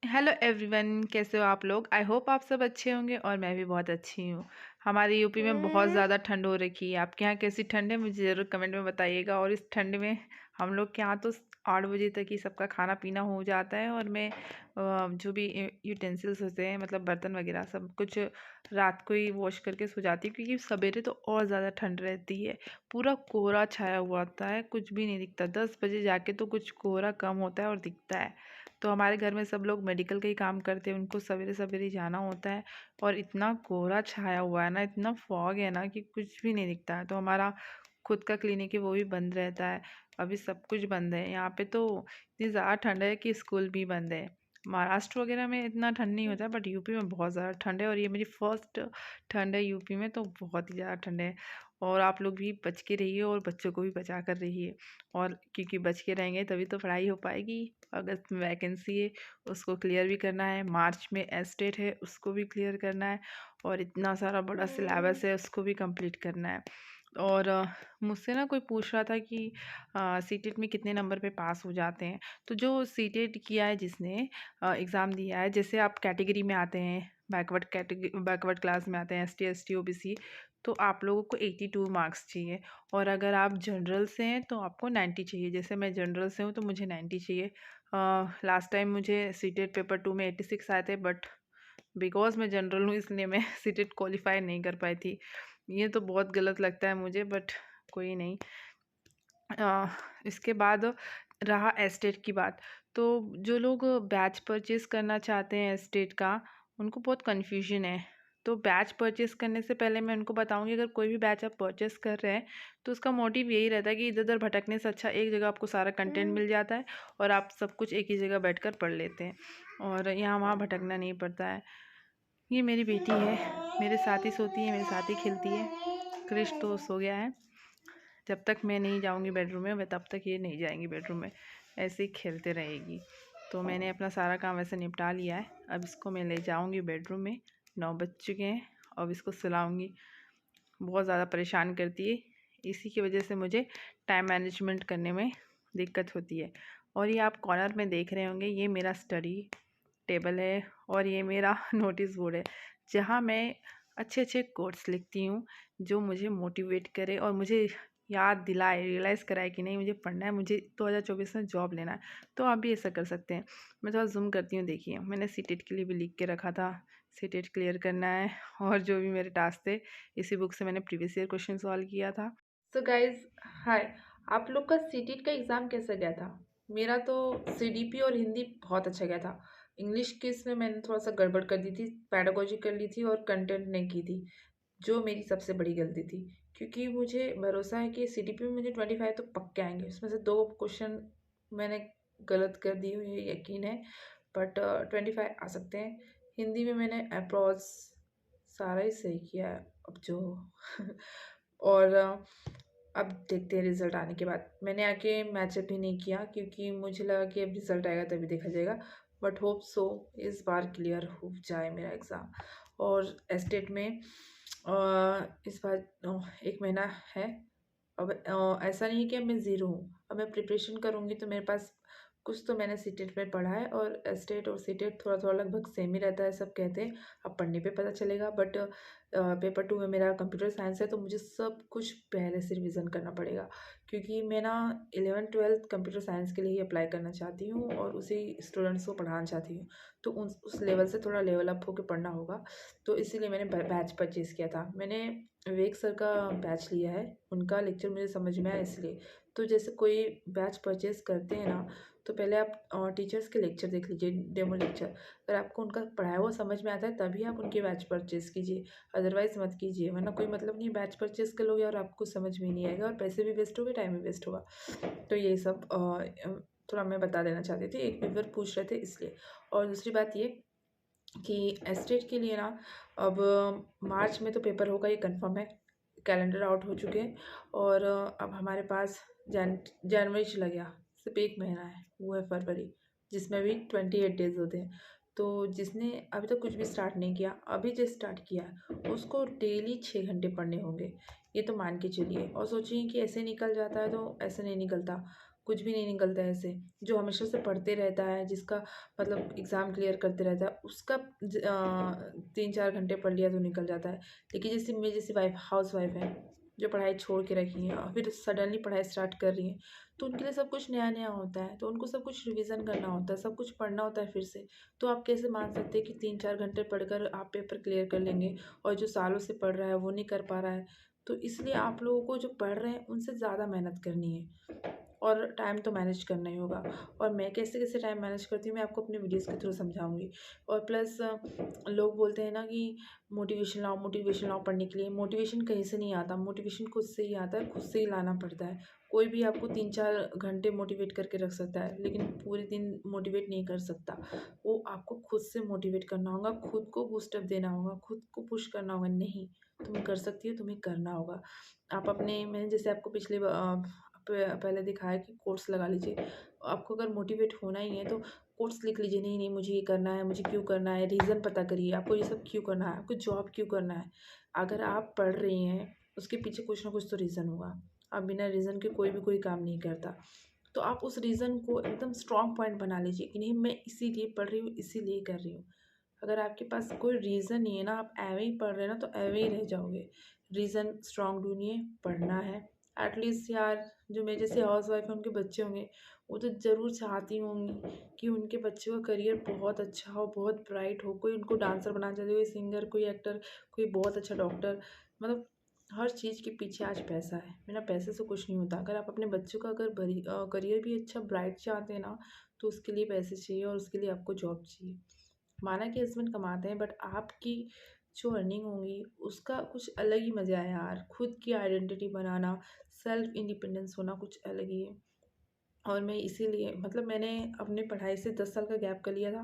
Hello everyone, कैसे हो आप लोग। आई होप आप सब अच्छे होंगे और मैं भी बहुत अच्छी हूँ। हमारे यूपी में बहुत ज़्यादा ठंड हो रखी है। आपके यहाँ कैसी ठंड है मुझे ज़रूर कमेंट में बताइएगा। और इस ठंड में हम लोग के यहाँ तो 8 बजे तक ही सबका खाना पीना हो जाता है। और मैं जो भी यूटेंसिल्स होते हैं, मतलब बर्तन वगैरह, सब कुछ रात को ही वॉश करके सो जाती हूँ, क्योंकि सवेरे तो और ज़्यादा ठंड रहती है। पूरा कोहरा छाया हुआ होता है, कुछ भी नहीं दिखता। 10 बजे जाके तो कुछ कोहरा कम होता है और दिखता है। तो हमारे घर में सब लोग मेडिकल का ही काम करते हैं, उनको सवेरे सवेरे जाना होता है। और इतना कोहरा छाया हुआ है ना, इतना फॉग है ना कि कुछ भी नहीं दिखता है। तो हमारा खुद का क्लिनिक है वो भी बंद रहता है। अभी सब कुछ बंद है यहाँ पे। तो इतनी ज़्यादा ठंड है कि स्कूल भी बंद है। महाराष्ट्र वगैरह में इतना ठंड नहीं होता है, बट यूपी में बहुत ज़्यादा ठंड है। और ये मेरी फर्स्ट ठंड है यूपी में, तो बहुत ही ज़्यादा ठंड है। और आप लोग भी बच के रहिए और बच्चों को भी बचा कर रहिए। और क्योंकि बच के रहेंगे तभी तो पढ़ाई हो पाएगी। अगस्त में वैकेंसी है, उसको क्लियर भी करना है। मार्च में एस्टेट है, उसको भी क्लियर करना है। और इतना सारा बड़ा सिलेबस है, उसको भी कंप्लीट करना है। और मुझसे ना कोई पूछ रहा था कि सीटेट में कितने नंबर पे पास हो जाते हैं। तो जो सीटेट किया है, जिसने एग्ज़ाम दिया है, जैसे आप कैटेगरी में आते हैं, बैकवर्ड क्लास में आते हैं, एसटी एसटी ओबीसी, तो आप लोगों को 82 मार्क्स चाहिए। और अगर आप जनरल से हैं तो आपको 90 चाहिए। जैसे मैं जनरल से हूँ तो मुझे 90 चाहिए। लास्ट टाइम मुझे सीटेट पेपर 2 में 86 आए थे, बट बिकॉज मैं जनरल हूँ इसलिए मैं सीटेट क्वालिफाई नहीं कर पाई थी। ये तो बहुत गलत लगता है मुझे, बट कोई नहीं। इसके बाद रहा एस्टेट की बात। तो जो लोग बैच परचेस करना चाहते हैं एस्टेट का, उनको बहुत कन्फ्यूजन है। तो बैच परचेस करने से पहले मैं उनको बताऊंगी, अगर कोई भी बैच आप परचेस कर रहे हैं तो उसका मोटिव यही रहता है कि इधर उधर भटकने से अच्छा एक जगह आपको सारा कंटेंट मिल जाता है और आप सब कुछ एक ही जगह बैठकर पढ़ लेते हैं और यहाँ वहाँ भटकना नहीं पड़ता है। ये मेरी बेटी है, मेरे साथ ही सोती है, मेरे साथ ही खेलती है। क्रिश तो सो गया है। जब तक मैं नहीं जाऊंगी बेडरूम में, वह तब तक ये नहीं जाएंगी बेडरूम में, ऐसे ही खेलते रहेगी। तो मैंने अपना सारा काम वैसे निपटा लिया है। अब इसको मैं ले जाऊंगी बेडरूम में। 9 बज चुके हैं। अब इसको सुलाऊंगी। बहुत ज़्यादा परेशान करती है, इसी की वजह से मुझे टाइम मैनेजमेंट करने में दिक्कत होती है। और ये आप कॉर्नर में देख रहे होंगे, ये मेरा स्टडी टेबल है और ये मेरा नोटिस बोर्ड है, जहाँ मैं अच्छे अच्छे कोट्स लिखती हूँ जो मुझे मोटिवेट करे और मुझे याद दिलाए, रियलाइज़ कराए कि नहीं, मुझे पढ़ना है, मुझे 2024 में जॉब लेना है। तो आप भी ऐसा कर सकते हैं। मैं थोड़ा जूम करती हूँ, देखिए मैंने सीटेट के लिए भी लिख के रखा था। सीटेट क्लियर करना है और जो भी मेरे टास्क थे, इसी बुक से मैंने प्रीवियस ईयर क्वेश्चन सॉल्व किया था। सो गाइज, हाय। आप लोग का सीटेट का एग्ज़ाम कैसा गया था? मेरा तो सीडीपी और हिंदी बहुत अच्छा गया था। इंग्लिश के इसमें मैंने थोड़ा सा गड़बड़ कर दी थी, पैडागोजी कर ली थी और कंटेंट नहीं की थी, जो मेरी सबसे बड़ी गलती थी। क्योंकि मुझे भरोसा है कि सीडीपी में मुझे 25 तो पक्के आएंगे। उसमें से 2 क्वेश्चन मैंने गलत कर दिए, ये यकीन है, बट 25 आ सकते हैं। हिंदी में मैंने अप्रोच सारा ही सही किया है अब जो और अब देखते हैं रिज़ल्ट आने के बाद। मैंने आके मैचअप भी नहीं किया, क्योंकि मुझे लगा कि अब रिज़ल्ट आएगा तभी देखा जाएगा। बट होप सो इस बार क्लियर हो जाए मेरा एग्ज़ाम। और एस्टेट में इस बार 1 महीना है। अब ऐसा नहीं है कि अब मैं ज़ीरो हूँ। अब मैं प्रिपरेशन करूँगी तो मेरे पास कुछ तो मैंने सीटेट में पढ़ा है। और एस्टेट और सीटेट थोड़ा थोड़ा लगभग सेम ही रहता है, सब कहते हैं। अब पढ़ने पे पता चलेगा। बट पेपर 2 में मेरा कंप्यूटर साइंस है, तो मुझे सब कुछ पहले से रिवीजन करना पड़ेगा, क्योंकि मैं ना 11th-12th कंप्यूटर साइंस के लिए ही अप्लाई करना चाहती हूँ और उसी स्टूडेंट्स को पढ़ाना चाहती हूँ। तो उस लेवल से थोड़ा लेवल अप होकर पढ़ना होगा। तो इसीलिए मैंने बैच परचेज़ किया था। मैंने विवेक सर का बैच लिया है, उनका लेक्चर मुझे समझ में आया इसलिए। तो जैसे कोई बैच परचेज़ करते हैं ना, तो पहले आप टीचर्स के लेक्चर देख लीजिए, डेमो लेक्चर। अगर आपको उनका पढ़ाया हुआ समझ में आता है तभी आप उनके बैच परचेज़ कीजिए, अदरवाइज़ मत कीजिए। वरना कोई मतलब नहीं, बैच परचेज़ कर लोगे और आपको समझ में ही नहीं आएगा और पैसे भी वेस्ट होंगे, टाइम भी वेस्ट होगा। तो ये सब थोड़ा मैं बता देना चाहती थी, एक व्यूअर पूछ रहे थे इसलिए। और दूसरी बात ये कि एस्टेट के लिए ना, अब मार्च में तो पेपर होगा, ये कंफर्म है। कैलेंडर आउट हो चुके हैं और अब हमारे पास जनवरी चला गया, सिर्फ 1 महीना है, वो है फरवरी, जिसमें भी 28 डेज़ होते हैं। तो जिसने अभी तक कुछ भी स्टार्ट नहीं किया, अभी जो स्टार्ट किया है, उसको डेली 6 घंटे पढ़ने होंगे। ये तो मान के चलिए। और सोचिए कि ऐसे निकल जाता है, तो ऐसे नहीं निकलता। कुछ भी नहीं निकलता है ऐसे। जो हमेशा से पढ़ते रहता है, जिसका मतलब एग्ज़ाम क्लियर करते रहता है, उसका 3-4 घंटे पढ़ लिया तो निकल जाता है। लेकिन जैसे मेरी जैसी हाउस वाइफ़ है, जो पढ़ाई छोड़ के रखी हैं और फिर सडनली पढ़ाई स्टार्ट कर रही हैं, तो उनके लिए सब कुछ नया-नया होता है, तो उनको सब कुछ रिवीज़न करना होता है, सब कुछ पढ़ना होता है फिर से। तो आप कैसे मान सकते हैं कि 3-4 घंटे पढ़कर आप पेपर क्लियर कर लेंगे और जो सालों से पढ़ रहा है वो नहीं कर पा रहा है। तो इसलिए आप लोगों को जो पढ़ रहे हैं उनसे ज़्यादा मेहनत करनी है और टाइम तो मैनेज करना ही होगा। और मैं कैसे-कैसे टाइम मैनेज करती हूँ, मैं आपको अपने वीडियोज़ के थ्रू समझाऊँगी। और प्लस लोग बोलते हैं ना कि मोटिवेशन लाओ पढ़ने के लिए। मोटिवेशन कहीं से नहीं आता, मोटिवेशन खुद से ही आता है, खुद से ही लाना पड़ता है। कोई भी आपको 3-4 घंटे मोटिवेट करके रख सकता है, लेकिन पूरे दिन मोटिवेट नहीं कर सकता। वो आपको खुद से मोटिवेट करना होगा, खुद को बूस्ट अप देना होगा, खुद को पुश करना होगा, नहीं तुम कर सकती हो, तुम्हें करना होगा। आप अपने मैंने जैसे आपको पहले दिखाया कि कोट्स लगा लीजिए। आपको अगर मोटिवेट होना ही है तो कोट्स लिख लीजिए, नहीं, नहीं मुझे ये करना है, मुझे क्यों करना है, रीज़न पता करिए, आपको ये सब क्यों करना है, आपको जॉब क्यों करना है। अगर आप पढ़ रही हैं, उसके पीछे कुछ ना कुछ तो रीज़न होगा। आप बिना रीज़न के कोई भी कोई काम नहीं करता। तो आप उस रीज़न को एकदम स्ट्रॉन्ग पॉइंट बना लीजिए कि नहीं मैं इसीलिए पढ़ रही हूँ, इसीलिए कर रही हूँ। अगर आपके पास कोई रीज़न नहीं है ना, आप ऐवे ही पढ़ रहे हैं ना, तो ऐवे ही रह जाओगे। रीज़न स्ट्रॉन्ग ढूँढिए, पढ़ना है। एटलीस्ट यार जो मेरे जैसे हाउसवाइफ़ हैं उनके बच्चे होंगे, वो तो ज़रूर चाहती होंगी कि उनके बच्चे का करियर बहुत अच्छा हो, बहुत ब्राइट हो। कोई उनको डांसर बनाना चाहती है, कोई सिंगर, कोई एक्टर, कोई बहुत अच्छा डॉक्टर। मतलब हर चीज़ के पीछे आज पैसा है, बिना पैसे से कुछ नहीं होता। अगर आप अपने बच्चों का अगर करियर भी अच्छा ब्राइट चाहते हैं ना, तो उसके लिए पैसे चाहिए और उसके लिए आपको जॉब चाहिए। माना कि हस्बैंड कमाते हैं, बट आपकी जो अर्निंग होगी उसका कुछ अलग ही मज़ा है यार। खुद की आइडेंटिटी बनाना, सेल्फ इंडिपेंडेंस होना कुछ अलग ही है। और मैं इसीलिए मतलब मैंने अपनी पढ़ाई से 10 साल का गैप कर लिया था।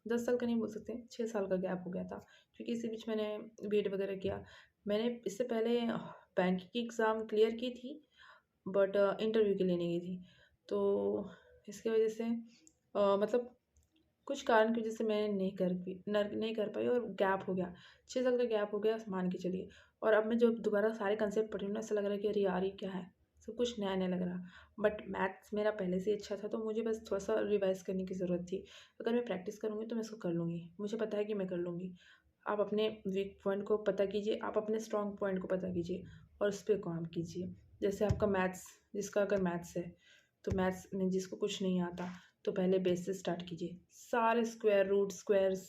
10 साल का नहीं बोल सकते, 6 साल का गैप हो गया था, क्योंकि इसी बीच मैंने बीएड वगैरह किया। मैंने इससे पहले बैंक की एग्ज़ाम क्लियर की थी, बट इंटरव्यू के लिए नहीं गई थी। तो इसकी वजह से मतलब कुछ कारण की वजह से मैं नहीं कर पाई और गैप हो गया। 6 साल का गैप हो गया मान के चलिए। और अब मैं जब दोबारा सारे कंसेप्ट पढ़ रही हूँ ना, ऐसा लग रहा है कि अरे यार ये क्या है? सब कुछ नया-नया लग रहा। बट मैथ्स मेरा पहले से ही अच्छा था, तो मुझे बस थोड़ा-सा रिवाइज़ करने की ज़रूरत थी। अगर मैं प्रैक्टिस करूँगी तो मैं इसको कर लूँगी। मुझे पता है कि मैं कर लूँगी। आप अपने वीक पॉइंट को पता कीजिए, आप अपने स्ट्रॉन्ग पॉइंट को पता कीजिए और उस पे काम कीजिए। जैसे आपका मैथ्स, जिसका अगर मैथ्स है, तो मैथ्स में जिसको कुछ नहीं आता, तो पहले बेस से स्टार्ट कीजिए। सारे स्क्वायर रूट, स्क्वायर्स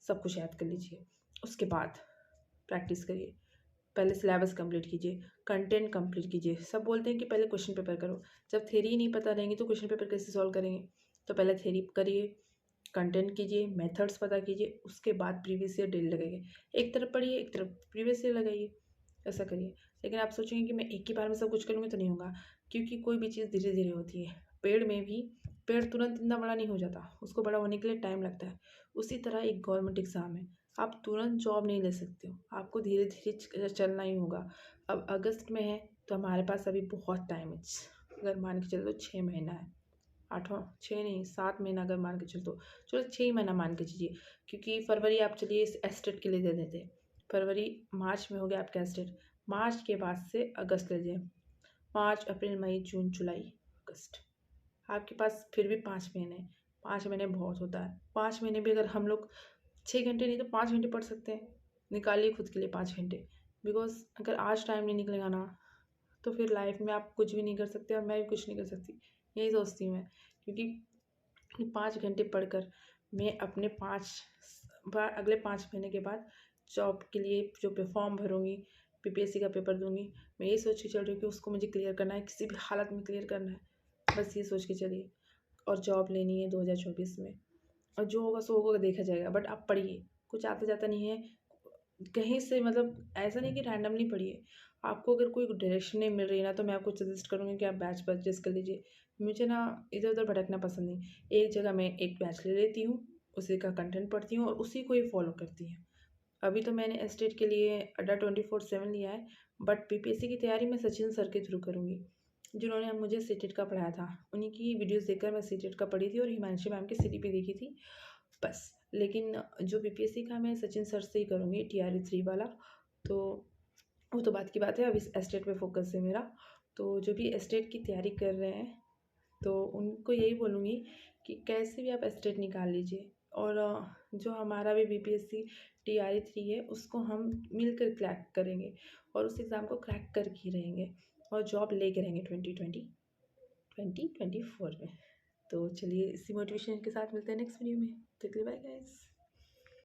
सब कुछ याद कर लीजिए। उसके बाद प्रैक्टिस करिए। पहले सिलेबस कंप्लीट कीजिए, कंटेंट कंप्लीट कीजिए। सब बोलते हैं कि पहले क्वेश्चन पेपर करो। जब थ्योरी ही नहीं पता रहेंगी तो क्वेश्चन पेपर कैसे सॉल्व करेंगे? तो पहले थ्योरी करिए, कंटेंट कीजिए, मेथड्स पता कीजिए, उसके बाद प्रीवियस ईयर डेली लगाइए। एक तरफ पढ़िए, एक तरफ प्रीवियस ईयर लगाइए, ऐसा करिए। लेकिन आप सोचेंगे कि मैं एक ही बार में सब कुछ करूँगी तो नहीं होगा, क्योंकि कोई भी चीज़ धीरे-धीरे होती है। पेड़ में भी पेड़ तुरंत इतना बड़ा नहीं हो जाता, उसको बड़ा होने के लिए टाइम लगता है। उसी तरह एक गवर्नमेंट एग्ज़ाम है, आप तुरंत जॉब नहीं ले सकते हो, आपको धीरे-धीरे चलना ही होगा। अब अगस्त में है, तो हमारे पास अभी बहुत टाइम है। अगर मान के चलो 6 महीना है। 6 नहीं 7 महीना अगर मान के चलो, तो चलो 6 महीना मान के चलिए, क्योंकि फरवरी आप चलिए इस एस्टेट के लिए दे देते। फरवरी मार्च में हो गया आपका एस्टेट, मार्च के बाद से अगस्त ले लीजिए। मार्च, अप्रैल, मई, जून, जुलाई, अगस्त, आपके पास फिर भी 5 महीने हैं। 5 महीने बहुत होता है। 5 महीने भी अगर हम लोग 6 घंटे नहीं तो 5 घंटे पढ़ सकते हैं। निकालिए खुद के लिए 5 घंटे। बिकॉज़ अगर आज टाइम नहीं निकलेगा ना, तो फिर लाइफ में आप कुछ भी नहीं कर सकते और मैं भी कुछ नहीं कर सकती। यही सोचती हूँ मैं, क्योंकि 5 घंटे पढ़कर मैं अपने 5 बार अगले 5 महीने के बाद जॉब के लिए जो पे फॉर्म भरूँगी, पीपीएससी का पेपर दूँगी। मैं ये सोच के चल रही हूँ कि उसको मुझे क्लियर करना है, किसी भी हालत में क्लियर करना है। बस ये सोच के चलिए, और जॉब लेनी है 2024 में। और जो होगा सो होगा, देखा जाएगा। बट आप पढ़िए, कुछ आता-जाता नहीं है। कहीं से मतलब ऐसा नहीं कि रैंडमली पढ़िए। आपको अगर कोई डायरेक्शन नहीं मिल रही है ना, तो मैं आपको सजेस्ट करूँगी कि आप बैच परचेज़ कर लीजिए। मुझे ना इधर-उधर भटकना पसंद नहीं। एक जगह मैं एक बैच ले लेती हूँ, उसी का कंटेंट पढ़ती हूँ और उसी को ही फॉलो करती हूँ। अभी तो मैंने एस्टेट के लिए अड्डा 24/7 लिया है, बट पीपीएससी की तैयारी मैं सचिन सर के थ्रू करूँगी, जिन्होंने मुझे सीटेट का पढ़ाया था। उन्हीं की वीडियोज़ देखकर मैं सीटेट का पढ़ी थी और हिमांशी मैम की सीटीपी देखी थी, बस। लेकिन जो पीपीएससी का मैं सचिन सर से ही करूँगी, टीआरई 3 वाला। तो वो तो बात की बात है, अब इस एस्टेट पे फ़ोकस है मेरा। तो जो भी एस्टेट की तैयारी कर रहे हैं, तो उनको यही बोलूँगी कि कैसे भी आप एस्टेट निकाल लीजिए, और जो हमारा भी BPSC TRE 3 है उसको हम मिलकर क्रैक करेंगे, और उस एग्ज़ाम को क्रैक करके ही रहेंगे, और जॉब लेके रहेंगे 2024 में। तो चलिए इसी मोटिवेशन के साथ मिलते हैं नेक्स्ट वीडियो में। तब तक के लिए बाय गाइस।